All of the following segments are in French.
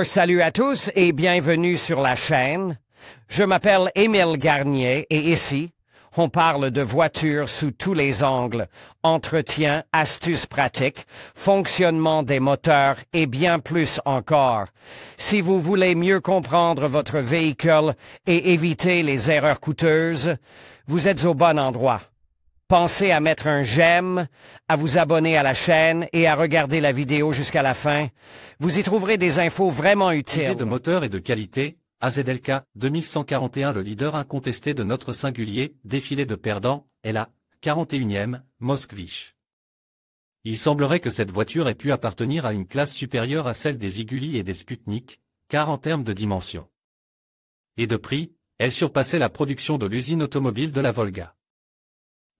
Salut à tous et bienvenue sur la chaîne. Je m'appelle Émile Garnier et ici, on parle de voitures sous tous les angles, entretien, astuces pratiques, fonctionnement des moteurs et bien plus encore. Si vous voulez mieux comprendre votre véhicule et éviter les erreurs coûteuses, vous êtes au bon endroit. Pensez à mettre un j'aime, à vous abonner à la chaîne et à regarder la vidéo jusqu'à la fin. Vous y trouverez des infos vraiment utiles. De moteur et de qualité, AZLK 2141, le leader incontesté de notre singulier défilé de perdants, est la 41e Moskvich. Il semblerait que cette voiture ait pu appartenir à une classe supérieure à celle des Ziguli et des Sputnik, car en termes de dimension et de prix, elle surpassait la production de l'usine automobile de la Volga.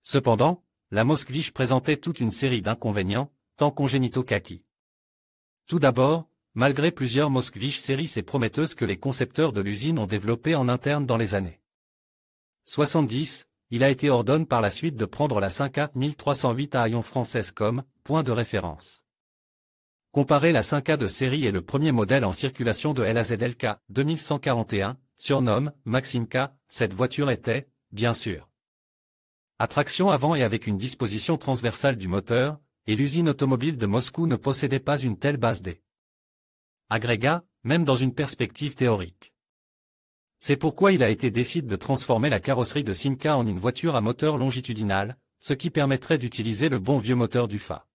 Cependant, la Moskvich présentait toute une série d'inconvénients, tant congénitaux qu'acquis. Tout d'abord, malgré plusieurs Moskvich séries et prometteuses que les concepteurs de l'usine ont développées en interne dans les années 70, il a été ordonné par la suite de prendre la 5A 1308 à Ion française comme point de référence. Comparé la 5A de série et le premier modèle en circulation de l'AZLK 2141, surnomme Maximka, cette voiture était, bien sûr, à traction avant et avec une disposition transversale du moteur, et l'usine automobile de Moscou ne possédait pas une telle base des agrégats, même dans une perspective théorique. C'est pourquoi il a été décidé de transformer la carrosserie de Simca en une voiture à moteur longitudinal, ce qui permettrait d'utiliser le bon vieux moteur du FA.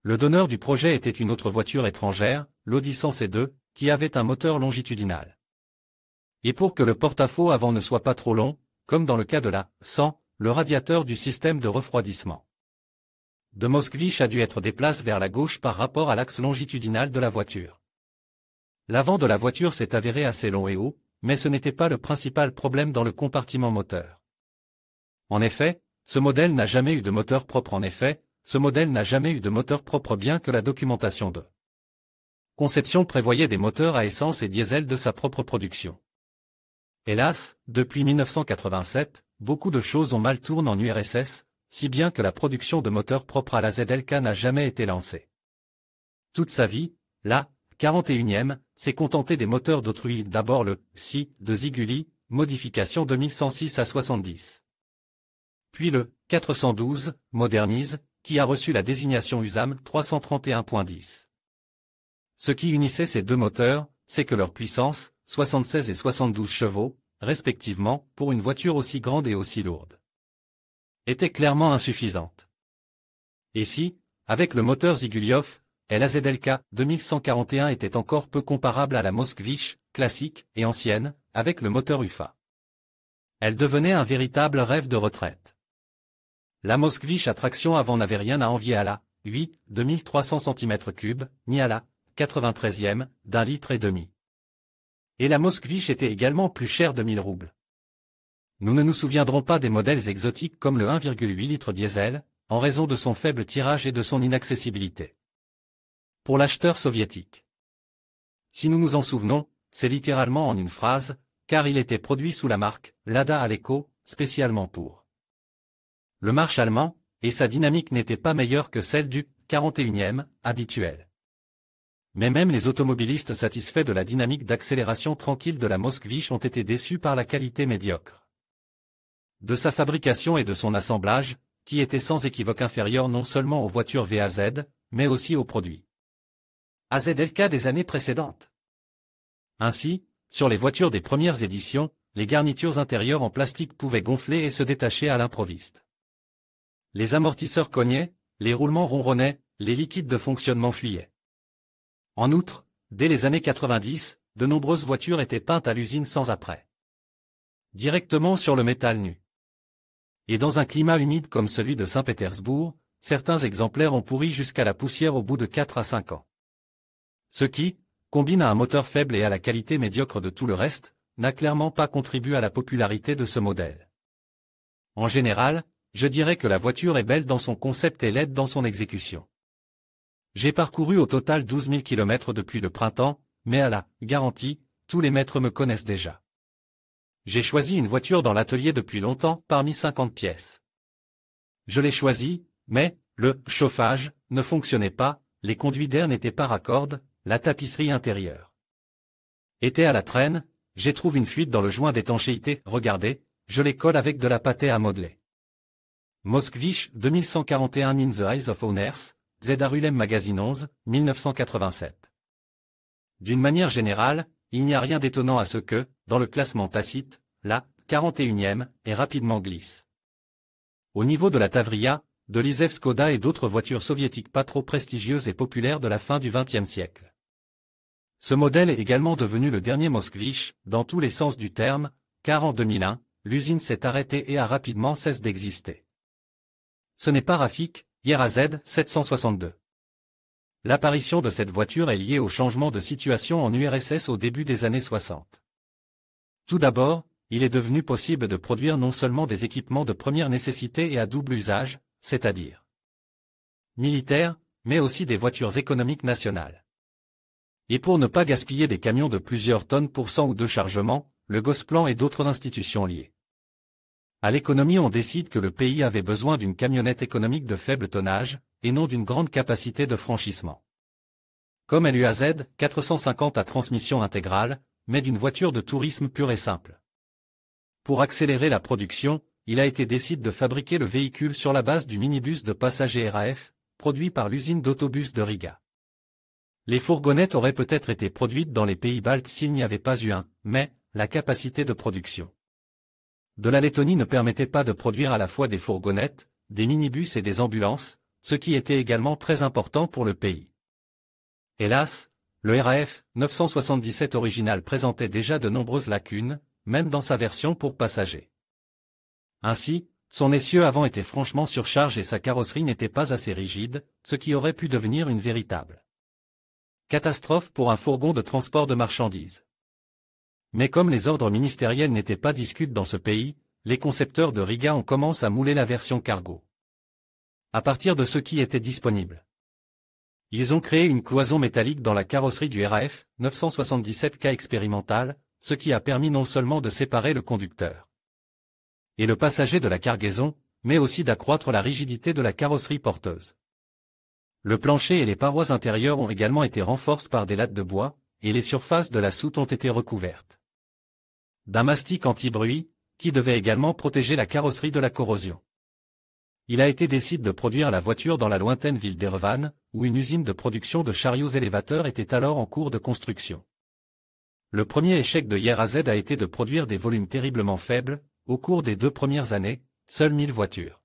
Le donneur du projet était une autre voiture étrangère, l'Audi 100 C2, qui avait un moteur longitudinal. Et pour que le porte-à-faux avant ne soit pas trop long, comme dans le cas de la 100, le radiateur du système de refroidissement de Moskvich a dû être déplacé vers la gauche par rapport à l'axe longitudinal de la voiture. L'avant de la voiture s'est avéré assez long et haut, mais ce n'était pas le principal problème dans le compartiment moteur. En effet, ce modèle n'a jamais eu de moteur propre. Bien que la documentation de conception prévoyait des moteurs à essence et diesel de sa propre production. Hélas, depuis 1987, beaucoup de choses ont mal tourné en URSS, si bien que la production de moteurs propres à la ZLK n'a jamais été lancée. Toute sa vie, la 41e, s'est contentée des moteurs d'autrui, d'abord le Si de Ziguli, modification de 1106 à 70. Puis le 412, modernise, qui a reçu la désignation USAM 331.10. Ce qui unissait ces deux moteurs, c'est que leur puissance, 76 et 72 chevaux, respectivement, pour une voiture aussi grande et aussi lourde, était clairement insuffisante. Et si, avec le moteur Ziguliov, l'AZLK 2141 était encore peu comparable à la Moskvich, classique et ancienne, avec le moteur UFA, elle devenait un véritable rêve de retraite. La Moskvich à traction avant n'avait rien à envier à la 8 2300 cm3, ni à la 93e, d'1,5 litre. Et la Moskvich était également plus chère de 1000 roubles. Nous ne nous souviendrons pas des modèles exotiques comme le 1,8 litre diesel, en raison de son faible tirage et de son inaccessibilité pour l'acheteur soviétique. Si nous nous en souvenons, c'est littéralement en une phrase, car il était produit sous la marque Lada Aleco, spécialement pour le marché allemand, et sa dynamique n'était pas meilleure que celle du 41e, habituel. Mais même les automobilistes satisfaits de la dynamique d'accélération tranquille de la Moskvich ont été déçus par la qualité médiocre de sa fabrication et de son assemblage, qui était sans équivoque inférieur non seulement aux voitures VAZ, mais aussi aux produits AZLK des années précédentes. Ainsi, sur les voitures des premières éditions, les garnitures intérieures en plastique pouvaient gonfler et se détacher à l'improviste. Les amortisseurs cognaient, les roulements ronronnaient, les liquides de fonctionnement fuyaient. En outre, dès les années 90, de nombreuses voitures étaient peintes à l'usine sans après, directement sur le métal nu. Et dans un climat humide comme celui de Saint-Pétersbourg, certains exemplaires ont pourri jusqu'à la poussière au bout de 4 à 5 ans. Ce qui, combine à un moteur faible et à la qualité médiocre de tout le reste, n'a clairement pas contribué à la popularité de ce modèle. En général, je dirais que la voiture est belle dans son concept et laide dans son exécution. J'ai parcouru au total 12 000 km depuis le printemps, mais à la garantie, tous les maîtres me connaissent déjà. J'ai choisi une voiture dans l'atelier depuis longtemps, parmi 50 pièces. Je l'ai choisie, mais le chauffage ne fonctionnait pas, les conduits d'air n'étaient pas raccordes, la tapisserie intérieure. Était à la traîne, j'ai trouvé une fuite dans le joint d'étanchéité, regardez, je les colle avec de la pâtée à modeler. Moskvich, 2141 In the Eyes of Owners, Zedarulem Magazine 11, 1987. D'une manière générale, il n'y a rien d'étonnant à ce que, dans le classement tacite, la 41e est rapidement glisse. Au niveau de la Tavria, de l'Izev Skoda et d'autres voitures soviétiques pas trop prestigieuses et populaires de la fin du XXe siècle. Ce modèle est également devenu le dernier Moskvich, dans tous les sens du terme, car en 2001, l'usine s'est arrêtée et a rapidement cessé d'exister. Ce n'est pas Rafik, IRAZ 762. L'apparition de cette voiture est liée au changement de situation en URSS au début des années 60. Tout d'abord, il est devenu possible de produire non seulement des équipements de première nécessité et à double usage, c'est-à-dire militaires, mais aussi des voitures économiques nationales. Et pour ne pas gaspiller des camions de plusieurs tonnes pour 100 ou 2 chargements, le Gosplan et d'autres institutions liées à l'économie on décide que le pays avait besoin d'une camionnette économique de faible tonnage, et non d'une grande capacité de franchissement. Comme LUAZ 450 à transmission intégrale, mais d'une voiture de tourisme pure et simple. Pour accélérer la production, il a été décidé de fabriquer le véhicule sur la base du minibus de passagers RAF, produit par l'usine d'autobus de Riga. Les fourgonnettes auraient peut-être été produites dans les pays baltes s'il n'y avait pas eu mais la capacité de production de la Lettonie ne permettait pas de produire à la fois des fourgonnettes, des minibus et des ambulances, ce qui était également très important pour le pays. Hélas, le RAF 977 original présentait déjà de nombreuses lacunes, même dans sa version pour passagers. Ainsi, son essieu avant était franchement surchargé et sa carrosserie n'était pas assez rigide, ce qui aurait pu devenir une véritable catastrophe pour un fourgon de transport de marchandises. Mais comme les ordres ministériels n'étaient pas discutés dans ce pays, les concepteurs de Riga ont commencé à mouler la version cargo à partir de ce qui était disponible. Ils ont créé une cloison métallique dans la carrosserie du RAF 977K expérimental, ce qui a permis non seulement de séparer le conducteur et le passager de la cargaison, mais aussi d'accroître la rigidité de la carrosserie porteuse. Le plancher et les parois intérieures ont également été renforcés par des lattes de bois, et les surfaces de la soute ont été recouvertes d'un mastic anti-bruit, qui devait également protéger la carrosserie de la corrosion. Il a été décidé de produire la voiture dans la lointaine ville d'Erevan, où une usine de production de chariots élévateurs était alors en cours de construction. Le premier échec de IRAZ a été de produire des volumes terriblement faibles, au cours des 2 premières années, seules 1000 voitures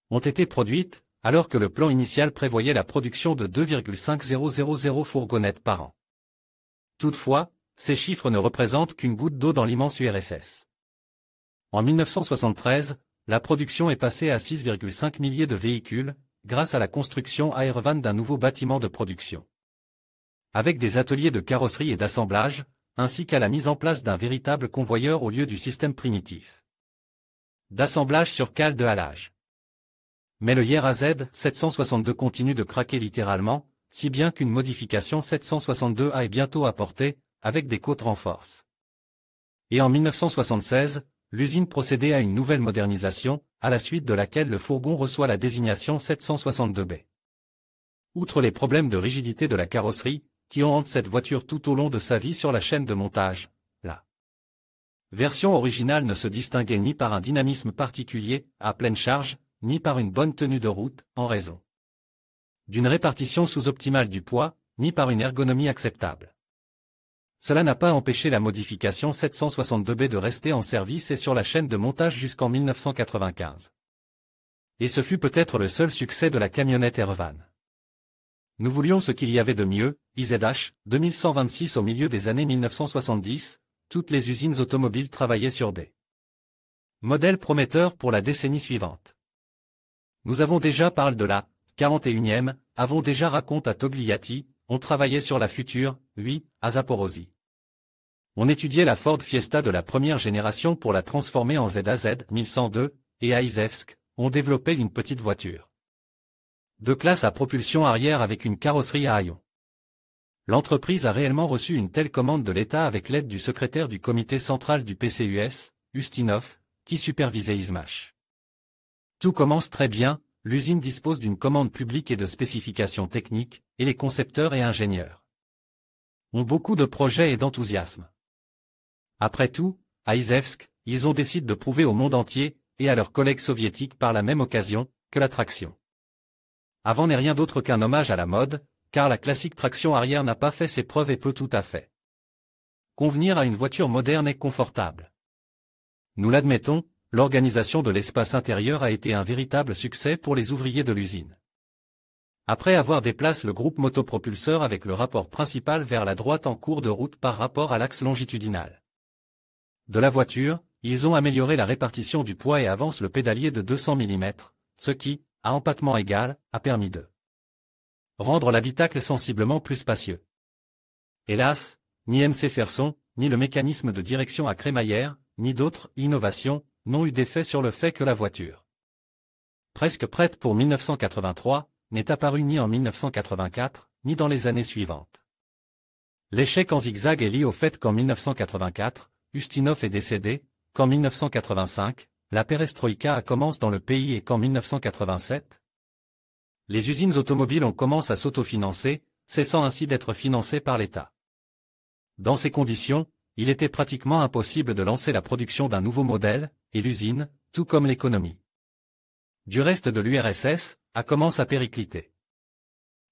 ont été produites, alors que le plan initial prévoyait la production de 2,5000 fourgonnettes par an. Toutefois, ces chiffres ne représentent qu'une goutte d'eau dans l'immense URSS. En 1973, la production est passée à 6,5 milliers de véhicules, grâce à la construction à Erevan d'un nouveau bâtiment de production, avec des ateliers de carrosserie et d'assemblage, ainsi qu'à la mise en place d'un véritable convoyeur au lieu du système primitif d'assemblage sur cale de halage. Mais le IRAZ 762 continue de craquer littéralement, si bien qu'une modification 762A est bientôt apportée, avec des côtes renforces. Et en 1976, l'usine procédait à une nouvelle modernisation, à la suite de laquelle le fourgon reçoit la désignation 762B. Outre les problèmes de rigidité de la carrosserie, qui ont hanté cette voiture tout au long de sa vie sur la chaîne de montage, la version originale ne se distinguait ni par un dynamisme particulier, à pleine charge, ni par une bonne tenue de route, en raison d'une répartition sous-optimale du poids, ni par une ergonomie acceptable. Cela n'a pas empêché la modification 762B de rester en service et sur la chaîne de montage jusqu'en 1995. Et ce fut peut-être le seul succès de la camionnette Erevan. Nous voulions ce qu'il y avait de mieux, IZH, 2126 au milieu des années 1970, toutes les usines automobiles travaillaient sur des modèles prometteurs pour la décennie suivante. Nous avons déjà parlé de la 41e, avons déjà raconté à Togliatti, on travaillait sur la future, oui, à Zaporozhye. On étudiait la Ford Fiesta de la première génération pour la transformer en ZAZ 1102, et à Izevsk, on développait une petite voiture de classe à propulsion arrière avec une carrosserie à haillons. L'entreprise a réellement reçu une telle commande de l'État avec l'aide du secrétaire du comité central du PCUS, Ustinov, qui supervisait Izmach. Tout commence très bien, l'usine dispose d'une commande publique et de spécifications techniques, et les concepteurs et ingénieurs ont beaucoup de projets et d'enthousiasme. Après tout, à Izhevsk, ils ont décidé de prouver au monde entier, et à leurs collègues soviétiques par la même occasion, que la traction avant n'est rien d'autre qu'un hommage à la mode, car la classique traction arrière n'a pas fait ses preuves et peut tout à fait convenir à une voiture moderne et confortable. Nous l'admettons, l'organisation de l'espace intérieur a été un véritable succès pour les ouvriers de l'usine. Après avoir déplacé le groupe motopropulseur avec le rapport principal vers la droite en cours de route par rapport à l'axe longitudinal de la voiture, ils ont amélioré la répartition du poids et avancent le pédalier de 200 mm, ce qui, à empattement égal, a permis de rendre l'habitacle sensiblement plus spacieux. Hélas, ni MC Ferson, ni le mécanisme de direction à crémaillère, ni d'autres innovations, n'ont eu d'effet sur le fait que la voiture, presque prête pour 1983, n'est apparue ni en 1984, ni dans les années suivantes. L'échec en zigzag est lié au fait qu'en 1984, Ustinov est décédé, qu'en 1985, la perestroïka commence dans le pays et qu'en 1987, les usines automobiles ont commencé à s'autofinancer, cessant ainsi d'être financées par l'État. Dans ces conditions, il était pratiquement impossible de lancer la production d'un nouveau modèle, et l'usine, tout comme l'économie du reste de l'URSS, a commencé à péricliter.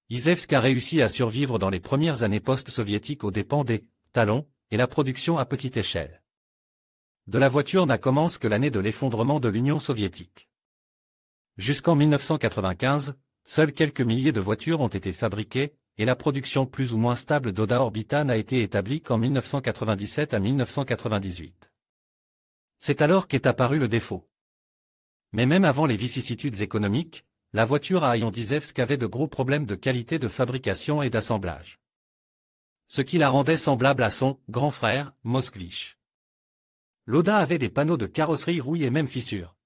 Izhevsk a réussi à survivre dans les premières années post-soviétiques aux dépens des talons et la production à petite échelle de la voiture n'a commencé que l'année de l'effondrement de l'Union soviétique. Jusqu'en 1995, seuls quelques milliers de voitures ont été fabriquées, et la production plus ou moins stable d'Oda Orbita n'a été établie qu'en 1997 à 1998. C'est alors qu'est apparu le défaut. Mais même avant les vicissitudes économiques, la voiture à Izhevsk avait de gros problèmes de qualité de fabrication et d'assemblage, ce qui la rendait semblable à son grand frère, Moskvich. L'Oda avait des panneaux de carrosserie rouillés et même fissures.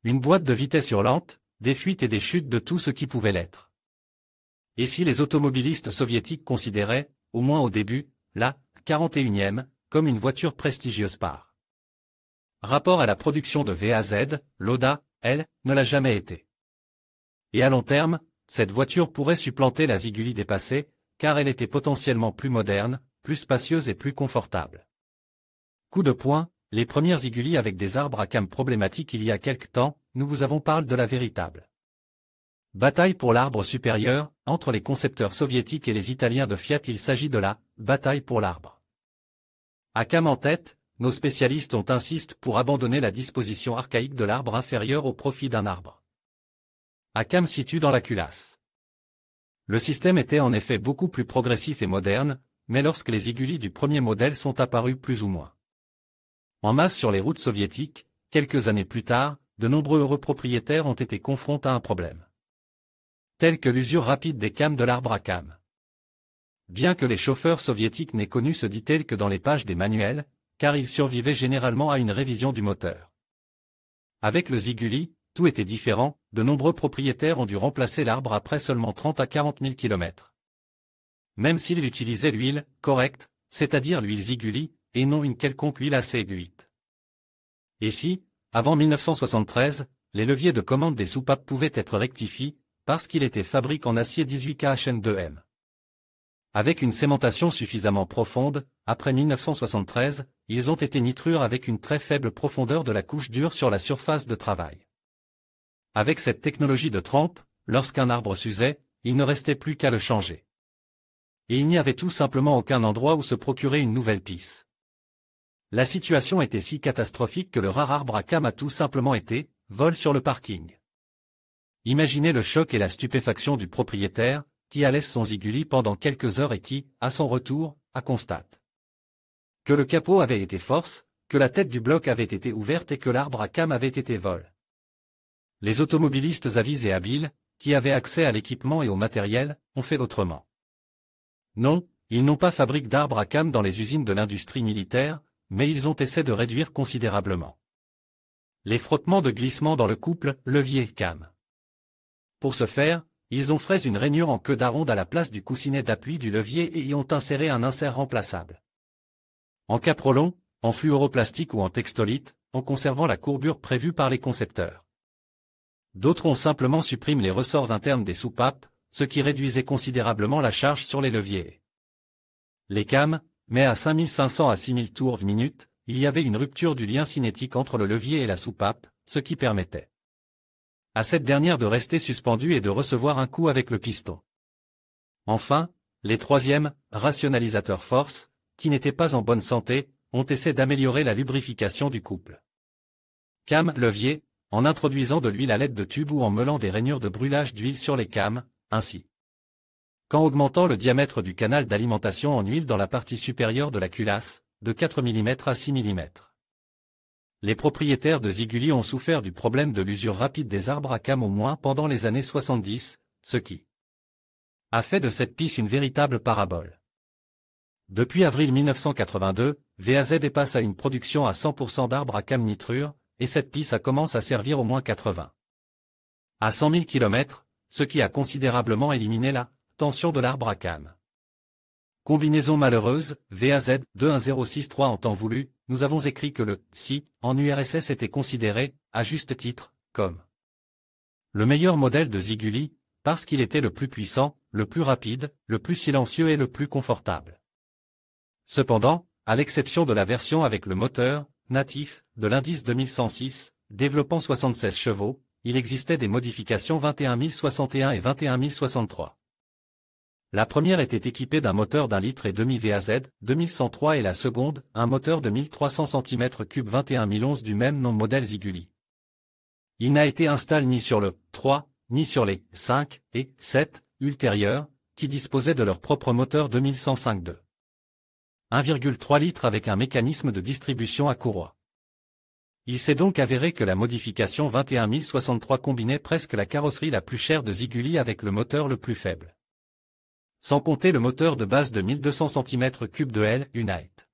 Une boîte de vitesse hurlante, des fuites et des chutes de tout ce qui pouvait l'être. Et si les automobilistes soviétiques considéraient, au moins au début, la 41e, comme une voiture prestigieuse par rapport à la production de VAZ, l'Oda, elle, ne l'a jamais été. Et à long terme, cette voiture pourrait supplanter la Ziguli dépassée, car elle était potentiellement plus moderne, plus spacieuse et plus confortable. Coup de poing, les premières Ziguli avec des arbres à cames problématiques il y a quelque temps, nous vous avons parlé de la véritable bataille pour l'arbre supérieur, entre les concepteurs soviétiques et les Italiens de Fiat. Il s'agit de la bataille pour l'arbre à cames en tête. Nos spécialistes ont insisté pour abandonner la disposition archaïque de l'arbre inférieur au profit d'un arbre à cames situé dans la culasse. Le système était en effet beaucoup plus progressif et moderne, mais lorsque les Ziguli du premier modèle sont apparus plus ou moins en masse sur les routes soviétiques, quelques années plus tard, de nombreux heureux propriétaires ont été confrontés à un problème tel que l'usure rapide des cames de l'arbre à cames. Bien que les chauffeurs soviétiques n'aient connu ce détail que dans les pages des manuels, car ils survivaient généralement à une révision du moteur. Avec le Ziguli, tout était différent, de nombreux propriétaires ont dû remplacer l'arbre après seulement 30 à 40 000 km. Même s'ils utilisaient l'huile correcte, c'est-à-dire l'huile Ziguli, et non une quelconque huile assez aiguïte. Et si, avant 1973, les leviers de commande des soupapes pouvaient être rectifiés, parce qu'il était fabriqué en acier 18KHN2M. Avec une cémentation suffisamment profonde, après 1973, ils ont été nitrures avec une très faible profondeur de la couche dure sur la surface de travail. Avec cette technologie de trempe, lorsqu'un arbre s'usait, il ne restait plus qu'à le changer. Et il n'y avait tout simplement aucun endroit où se procurer une nouvelle pisse. La situation était si catastrophique que le rare arbre à cames a tout simplement été vol sur le parking. Imaginez le choc et la stupéfaction du propriétaire, qui a laissé son Ziguli pendant quelques heures et qui, à son retour, a constate que le capot avait été force, que la tête du bloc avait été ouverte et que l'arbre à cames avait été vol. Les automobilistes avisés et habiles, qui avaient accès à l'équipement et au matériel, ont fait autrement. Non, ils n'ont pas fabriqué d'arbres à cames dans les usines de l'industrie militaire, mais ils ont essayé de réduire considérablement les frottements de glissement dans le couple levier-cam. Pour ce faire, ils ont fraisé une rainure en queue d'aronde à la place du coussinet d'appui du levier et y ont inséré un insert remplaçable en caprolon, en fluoroplastique ou en textolite, en conservant la courbure prévue par les concepteurs. D'autres ont simplement supprimé les ressorts internes des soupapes, ce qui réduisait considérablement la charge sur les leviers. Les cams, mais à 5500 à 6000 tours minute, il y avait une rupture du lien cinétique entre le levier et la soupape, ce qui permettait à cette dernière de rester suspendue et de recevoir un coup avec le piston. Enfin, les troisièmes, rationalisateurs force, qui n'étaient pas en bonne santé, ont essayé d'améliorer la lubrification du couple. Cam, levier, en introduisant de l'huile à l'aide de tubes ou en meulant des rainures de brûlage d'huile sur les cams, ainsi qu'en augmentant le diamètre du canal d'alimentation en huile dans la partie supérieure de la culasse, de 4 mm à 6 mm. Les propriétaires de Ziguli ont souffert du problème de l'usure rapide des arbres à cam au moins pendant les années 70, ce qui a fait de cette piste une véritable parabole. Depuis avril 1982, VAZ passe à une production à 100% d'arbres à cam nitrure, et cette piste commence à servir au moins 80 à 100 000 km, ce qui a considérablement éliminé la tension de l'arbre à cam. Combinaison malheureuse, VAZ 21063 en temps voulu, nous avons écrit que le si en URSS était considéré, à juste titre, comme le meilleur modèle de Ziguli, parce qu'il était le plus puissant, le plus rapide, le plus silencieux et le plus confortable. Cependant, à l'exception de la version avec le moteur natif de l'indice 2106, développant 76 chevaux, il existait des modifications 21061 et 21063. La première était équipée d'un moteur d'1,5 litre VAZ 2103 et la seconde, un moteur de 1300 cm3 21011 du même nom modèle Ziguli. Il n'a été installé ni sur le 3, ni sur les 5 et 7 ultérieurs, qui disposaient de leur propre moteur 2105 1,3 litres avec un mécanisme de distribution à courroie. Il s'est donc avéré que la modification 21063 combinait presque la carrosserie la plus chère de Ziguli avec le moteur le plus faible. Sans compter le moteur de base de 1200 cm3 de L Unite.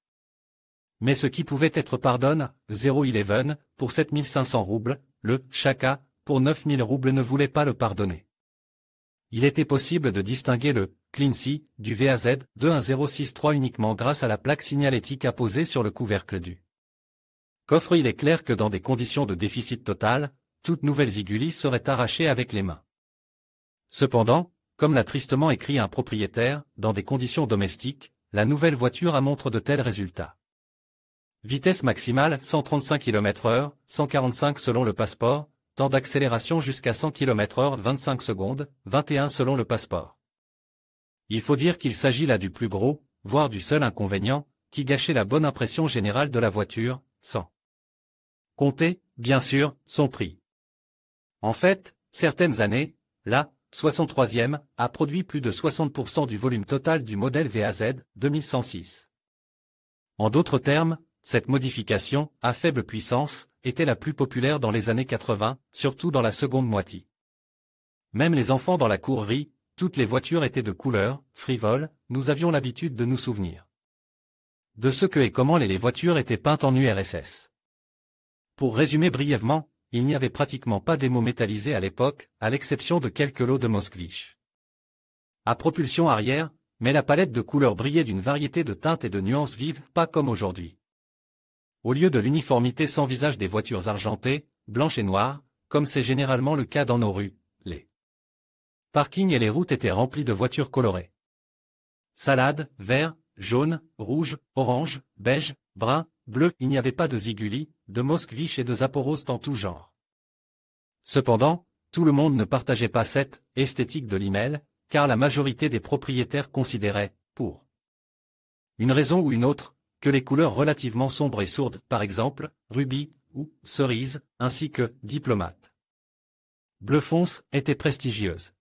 Mais ce qui pouvait être pardonne, 011, pour 7500 roubles, le Chaka, pour 9000 roubles ne voulait pas le pardonner. Il était possible de distinguer le Cleansea du VAZ 21063 uniquement grâce à la plaque signalétique apposée sur le couvercle du coffre. Il est clair que dans des conditions de déficit total, toute nouvelle Ziguli serait arrachée avec les mains. Cependant, comme l'a tristement écrit un propriétaire, dans des conditions domestiques, la nouvelle voiture montre de tels résultats. Vitesse maximale 135 km/h, 145 selon le passeport, temps d'accélération jusqu'à 100 km/h 25 secondes, 21 selon le passeport. Il faut dire qu'il s'agit là du plus gros, voire du seul inconvénient, qui gâchait la bonne impression générale de la voiture, sans compter, bien sûr, son prix. En fait, certaines années, la 63e a produit plus de 60% du volume total du modèle VAZ 2106. En d'autres termes, cette modification, à faible puissance, était la plus populaire dans les années 80, surtout dans la seconde moitié. Même les enfants dans la cour rient, toutes les voitures étaient de couleur, frivoles, nous avions l'habitude de nous souvenir de ce que et comment les voitures étaient peintes en URSS. Pour résumer brièvement, il n'y avait pratiquement pas d'émaux métallisés à l'époque, à l'exception de quelques lots de Moskvich. À propulsion arrière, mais la palette de couleurs brillait d'une variété de teintes et de nuances vives, pas comme aujourd'hui. Au lieu de l'uniformité sans visage des voitures argentées, blanches et noires, comme c'est généralement le cas dans nos rues, les parkings et les routes étaient remplis de voitures colorées. Salade, vert, jaune, rouge, orange, beige, brun, bleu, il n'y avait pas de Ziguli, de Moskvich et de Zaporozhye en tout genre. Cependant, tout le monde ne partageait pas cette esthétique de l'email, car la majorité des propriétaires considéraient, pour une raison ou une autre, que les couleurs relativement sombres et sourdes, par exemple, rubis ou cerise, ainsi que diplomate bleu fonce, étaient prestigieuses.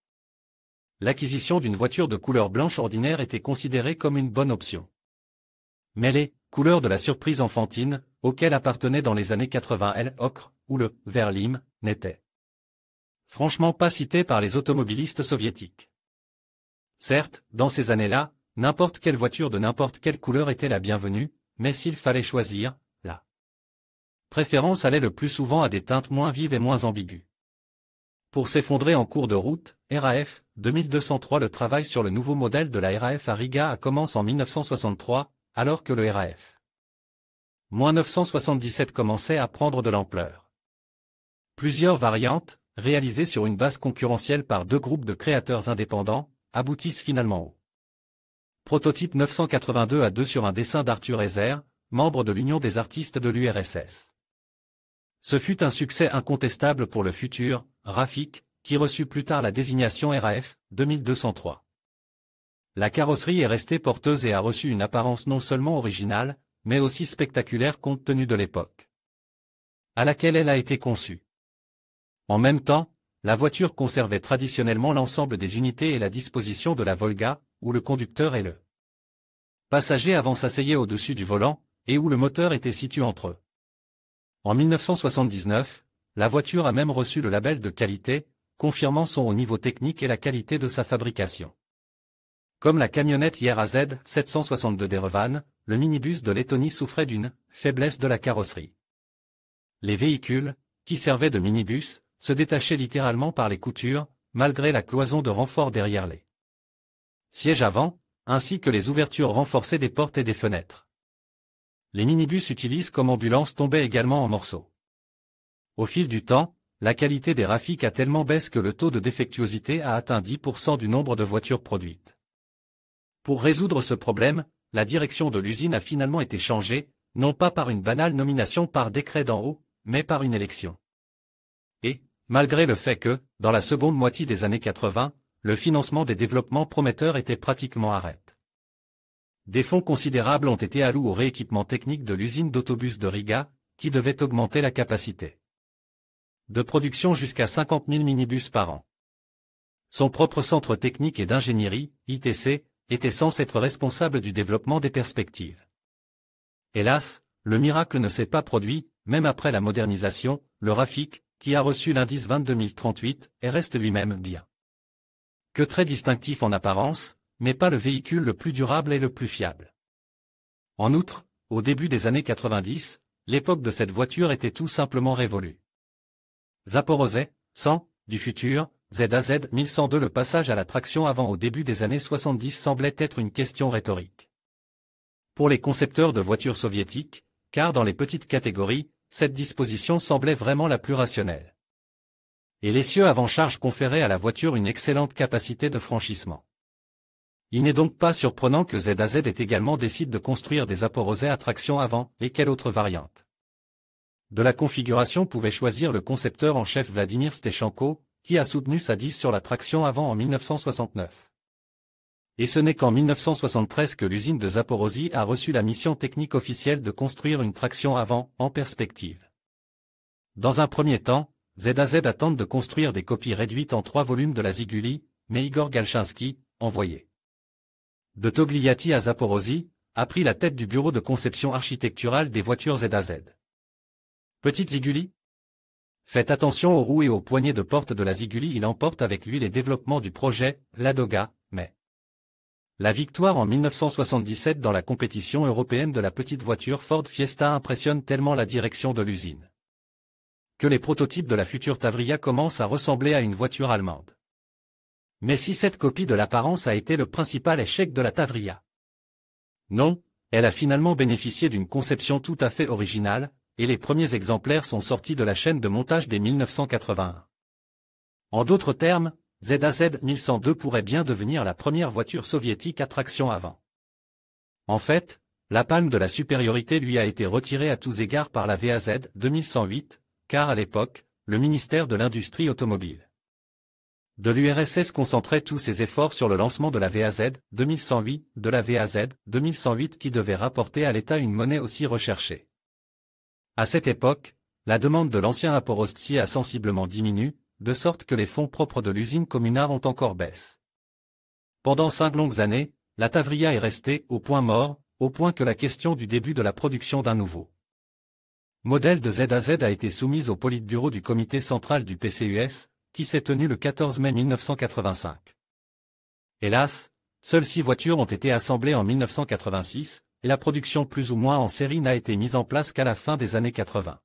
L'acquisition d'une voiture de couleur blanche ordinaire était considérée comme une bonne option. Mais les couleurs de la surprise enfantine, auxquelles appartenaient dans les années 80 l'ocre ou le vert lime, n'étaient franchement pas citées par les automobilistes soviétiques. Certes, dans ces années-là, n'importe quelle voiture de n'importe quelle couleur était la bienvenue, mais s'il fallait choisir, la préférence allait le plus souvent à des teintes moins vives et moins ambiguës. Pour s'effondrer en cours de route, RAF 2203. Le travail sur le nouveau modèle de la RAF à Riga commence en 1963, alors que le RAF 977 commençait à prendre de l'ampleur. Plusieurs variantes, réalisées sur une base concurrentielle par deux groupes de créateurs indépendants, aboutissent finalement au Prototype 982 à 2 sur un dessin d'Arthur Ezer, membre de l'Union des artistes de l'URSS. Ce fut un succès incontestable pour le futur Rafik, qui reçut plus tard la désignation RAF 2203. La carrosserie est restée porteuse et a reçu une apparence non seulement originale, mais aussi spectaculaire compte tenu de l'époque à laquelle elle a été conçue. En même temps, la voiture conservait traditionnellement l'ensemble des unités et la disposition de la Volga, où le conducteur et le passager avant s'asseyaient au-dessus du volant, et où le moteur était situé entre eux. En 1979, la voiture a même reçu le label de qualité, confirmant son haut niveau technique et la qualité de sa fabrication. Comme la camionnette IRAZ 762 d'Erevan, le minibus de Lettonie souffrait d'une faiblesse de la carrosserie. Les véhicules, qui servaient de minibus, se détachaient littéralement par les coutures, malgré la cloison de renfort derrière les sièges avant, ainsi que les ouvertures renforcées des portes et des fenêtres. Les minibus utilisés comme ambulances tombaient également en morceaux. Au fil du temps, la qualité des Rafik a tellement baissé que le taux de défectuosité a atteint 10% du nombre de voitures produites. Pour résoudre ce problème, la direction de l'usine a finalement été changée, non pas par une banale nomination par décret d'en haut, mais par une élection. Et, malgré le fait que, dans la seconde moitié des années 80, le financement des développements prometteurs était pratiquement arrêté. Des fonds considérables ont été alloués au rééquipement technique de l'usine d'autobus de Riga, qui devait augmenter la capacité de production jusqu'à 50 000 minibus par an. Son propre centre technique et d'ingénierie, ITC, était censé être responsable du développement des perspectives. Hélas, le miracle ne s'est pas produit, même après la modernisation, le Rafik, qui a reçu l'indice 22038, et reste lui-même bien que très distinctif en apparence, mais pas le véhicule le plus durable et le plus fiable. En outre, au début des années 90, l'époque de cette voiture était tout simplement révolue. Zaporozhye 100, du futur, ZAZ 1102. Le passage à la traction avant au début des années 70 semblait être une question rhétorique pour les concepteurs de voitures soviétiques, car dans les petites catégories, cette disposition semblait vraiment la plus rationnelle. Et l'essieu avant-charge conférait à la voiture une excellente capacité de franchissement. Il n'est donc pas surprenant que ZAZ ait également décidé de construire des Zaporozhye à traction avant, et quelle autre variante de la configuration pouvait choisir le concepteur en chef Vladimir Stechenko, qui a soutenu sa 10 sur la traction avant en 1969. Et ce n'est qu'en 1973 que l'usine de Zaporozhye a reçu la mission technique officielle de construire une traction avant, en perspective. Dans un premier temps, ZAZ attend de construire des copies réduites en 3 volumes de la Ziguli, mais Igor Galchinsky, envoyé de Togliatti à Zaporozhye, a pris la tête du bureau de conception architecturale des voitures ZAZ. Petite Ziguli? Faites attention aux roues et aux poignées de porte de la Ziguli. Il emporte avec lui les développements du projet Ladoga, mais la victoire en 1977 dans la compétition européenne de la petite voiture Ford Fiesta impressionne tellement la direction de l'usine que les prototypes de la future Tavria commencent à ressembler à une voiture allemande. Mais si cette copie de l'apparence a été le principal échec de la Tavria? Non, elle a finalement bénéficié d'une conception tout à fait originale, et les premiers exemplaires sont sortis de la chaîne de montage dès 1981. En d'autres termes, ZAZ 1102 pourrait bien devenir la première voiture soviétique à traction avant. En fait, la palme de la supériorité lui a été retirée à tous égards par la VAZ 2108, car à l'époque, le ministère de l'Industrie automobile de l'URSS concentrait tous ses efforts sur le lancement de la VAZ 2108, de la VAZ 2108 qui devait rapporter à l'État une monnaie aussi recherchée. À cette époque, la demande de l'ancien Zaporozhye a sensiblement diminué, de sorte que les fonds propres de l'usine communale ont encore baissé. Pendant 5 longues années, la Tavria est restée au point mort, au point que la question du début de la production d'un nouveau modèle de ZAZ a été soumise au politburo du comité central du PCUS, qui s'est tenu le 14 mai 1985. Hélas, seules 6 voitures ont été assemblées en 1986, et la production plus ou moins en série n'a été mise en place qu'à la fin des années 80.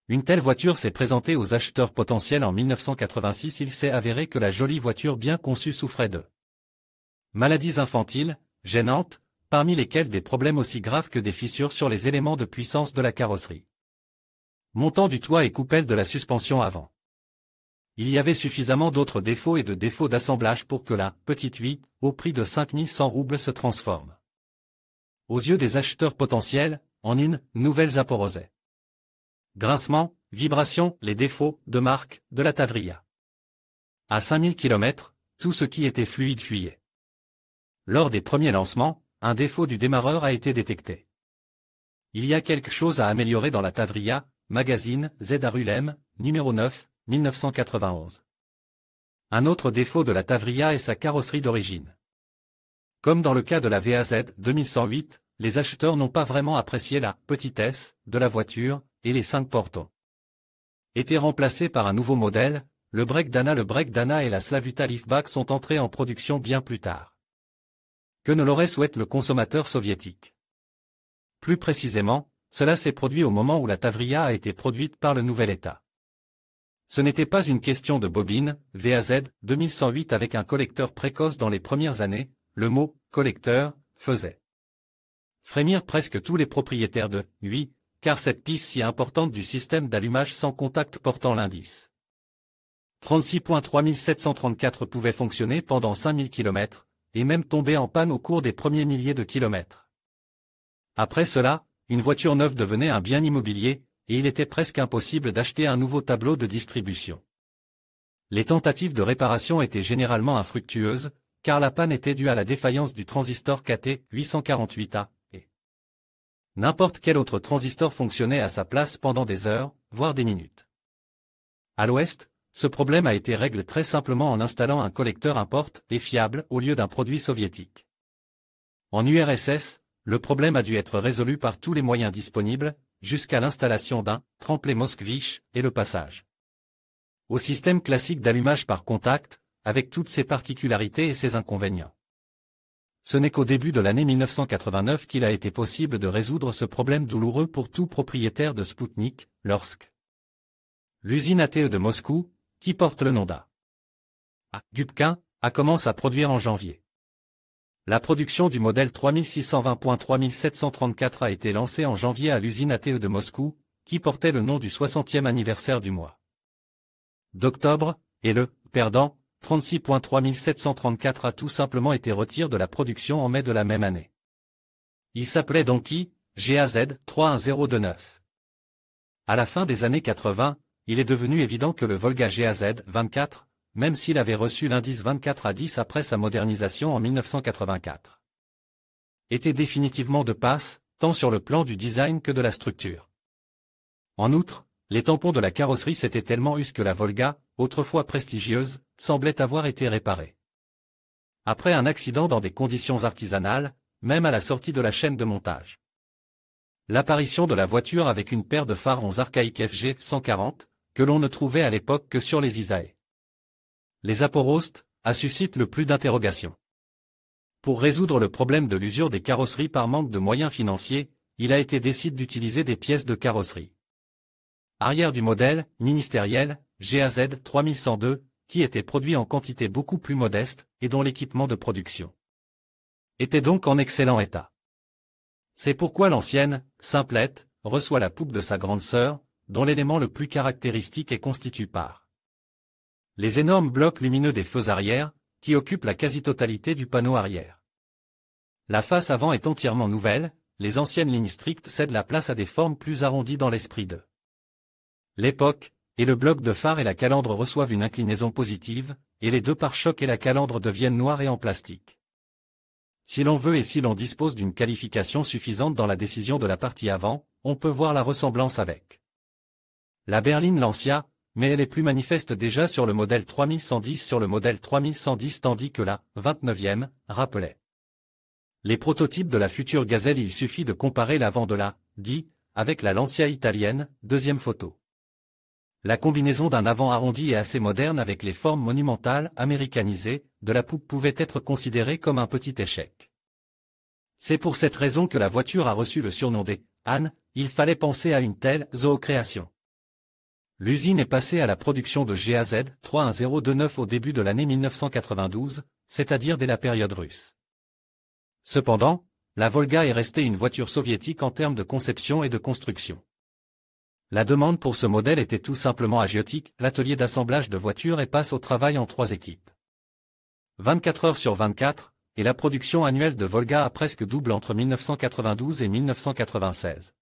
Une telle voiture s'est présentée aux acheteurs potentiels en 1986. Il s'est avéré que la jolie voiture bien conçue souffrait de maladies infantiles, gênantes, parmi lesquelles des problèmes aussi graves que des fissures sur les éléments de puissance de la carrosserie, montant du toit et coupelle de la suspension avant. Il y avait suffisamment d'autres défauts et de défauts d'assemblage pour que la petite 8, au prix de 5100 roubles, se transforme, aux yeux des acheteurs potentiels, en une nouvelle Zaporozhye. Grincement, vibration, les défauts de marque de la Tavria. À 5000 km, tout ce qui était fluide fuyait. Lors des premiers lancements, un défaut du démarreur a été détecté. Il y a quelque chose à améliorer dans la Tavria, magazine, ZRULM, numéro 9, 1991. Un autre défaut de la Tavria est sa carrosserie d'origine. Comme dans le cas de la VAZ 2108, les acheteurs n'ont pas vraiment apprécié la petitesse de la voiture, et les 5 portes ont été remplacés par un nouveau modèle. Le Break Dana et la Slavuta Liftback sont entrés en production bien plus tard que ne l'aurait souhaité le consommateur soviétique. Plus précisément, cela s'est produit au moment où la Tavria a été produite par le nouvel État. Ce n'était pas une question de bobine, VAZ 2108 avec un collecteur précoce dans les premières années, le mot « collecteur » faisait frémir presque tous les propriétaires de « oui », car cette piste si importante du système d'allumage sans contact portant l'indice 36.3734 pouvait fonctionner pendant 5000 km, et même tomber en panne au cours des premiers milliers de kilomètres. Après cela, une voiture neuve devenait un bien immobilier, et il était presque impossible d'acheter un nouveau tableau de distribution. Les tentatives de réparation étaient généralement infructueuses, car la panne était due à la défaillance du transistor KT848A, et n'importe quel autre transistor fonctionnait à sa place pendant des heures, voire des minutes. À l'ouest, ce problème a été réglé très simplement en installant un collecteur import et fiable au lieu d'un produit soviétique. En URSS, le problème a dû être résolu par tous les moyens disponibles, jusqu'à l'installation d'un tremplé Moskvich et le passage au système classique d'allumage par contact, avec toutes ses particularités et ses inconvénients. Ce n'est qu'au début de l'année 1989 qu'il a été possible de résoudre ce problème douloureux pour tout propriétaire de Spoutnik, lorsque l'usine ATE de Moscou, qui porte le nom d'A. Gubkin, a commencé à produire en janvier. La production du modèle 3620.3734 a été lancée en janvier à l'usine ATE de Moscou, qui portait le nom du 60e anniversaire du mois d'octobre, et le perdant 36.3734 a tout simplement été retiré de la production en mai de la même année. Il s'appelait Donkey GAZ 31029. À la fin des années 80, il est devenu évident que le Volga GAZ 24, même s'il avait reçu l'indice 24A10 après sa modernisation en 1984, était définitivement de passe, tant sur le plan du design que de la structure. En outre, les tampons de la carrosserie s'étaient tellement usés que la Volga, autrefois prestigieuse, semblait avoir été réparée. Après un accident dans des conditions artisanales, même à la sortie de la chaîne de montage. L'apparition de la voiture avec une paire de phares 11 archaïques FG 140, que l'on ne trouvait à l'époque que sur les Isae. Les Zaporozhye, a suscité le plus d'interrogations. Pour résoudre le problème de l'usure des carrosseries par manque de moyens financiers, il a été décidé d'utiliser des pièces de carrosserie arrière du modèle ministériel GAZ 3102, qui était produit en quantité beaucoup plus modeste et dont l'équipement de production était donc en excellent état. C'est pourquoi l'ancienne simplette reçoit la poupe de sa grande sœur, dont l'élément le plus caractéristique est constitué par les énormes blocs lumineux des feux arrière, qui occupent la quasi-totalité du panneau arrière. La face avant est entièrement nouvelle, les anciennes lignes strictes cèdent la place à des formes plus arrondies dans l'esprit de l'époque, et le bloc de phare et la calandre reçoivent une inclinaison positive, et les deux pare-chocs et la calandre deviennent noirs et en plastique. Si l'on veut et si l'on dispose d'une qualification suffisante dans la décision de la partie avant, on peut voir la ressemblance avec la berline Lancia, mais elle est plus manifeste déjà sur le modèle 3110 sur le modèle 3110 tandis que la 29e rappelait les prototypes de la future Gazelle. Il suffit de comparer l'avant de la D avec la Lancia italienne, deuxième photo. La combinaison d'un avant arrondi et assez moderne avec les formes monumentales américanisées de la poupe pouvait être considérée comme un petit échec. C'est pour cette raison que la voiture a reçu le surnom des Anne. Il fallait penser à une telle zoocréation. L'usine est passée à la production de GAZ 31029 au début de l'année 1992, c'est-à-dire dès la période russe. Cependant, la Volga est restée une voiture soviétique en termes de conception et de construction. La demande pour ce modèle était tout simplement agiotique, l'atelier d'assemblage de voitures et passe au travail en 3 équipes. 24 heures sur 24, et la production annuelle de Volga a presque doublé entre 1992 et 1996.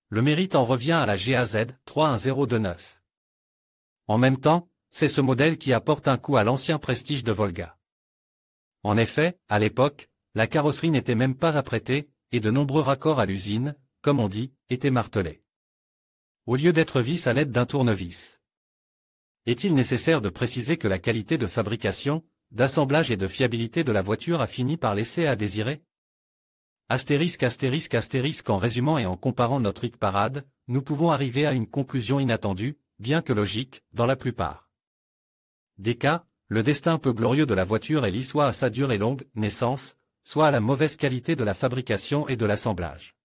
Le mérite en revient à la GAZ 31029. En même temps, c'est ce modèle qui apporte un coup à l'ancien prestige de Volga. En effet, à l'époque, la carrosserie n'était même pas apprêtée, et de nombreux raccords à l'usine, comme on dit, étaient martelés. Au lieu d'être vis à l'aide d'un tournevis. Est-il nécessaire de préciser que la qualité de fabrication, d'assemblage et de fiabilité de la voiture a fini par laisser à désirer? Astérisque astérisque astérisque. En résumant et en comparant notre hit parade, nous pouvons arriver à une conclusion inattendue, bien que logique, dans la plupart des cas. Le destin peu glorieux de la voiture est lié soit à sa dure et longue naissance, soit à la mauvaise qualité de la fabrication et de l'assemblage.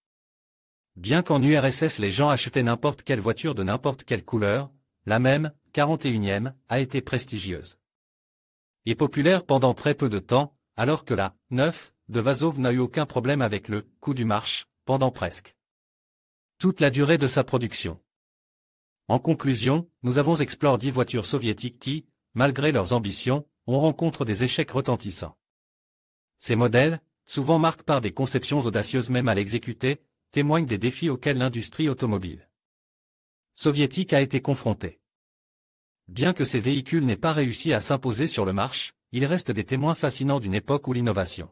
Bien qu'en URSS les gens achetaient n'importe quelle voiture de n'importe quelle couleur, la même, 41e, a été prestigieuse et populaire pendant très peu de temps, alors que la 9 de Vazov n'a eu aucun problème avec le coup du marche, pendant presque toute la durée de sa production. En conclusion, nous avons exploré 10 voitures soviétiques qui, malgré leurs ambitions, on rencontre des échecs retentissants. Ces modèles, souvent marqués par des conceptions audacieuses même à l'exécuter, témoignent des défis auxquels l'industrie automobile soviétique a été confrontée. Bien que ces véhicules n'aient pas réussi à s'imposer sur le marché, ils restent des témoins fascinants d'une époque où l'innovation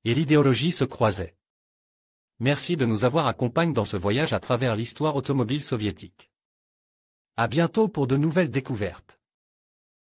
et l'idéologie se croisaient. Merci de nous avoir accompagnés dans ce voyage à travers l'histoire automobile soviétique. À bientôt pour de nouvelles découvertes.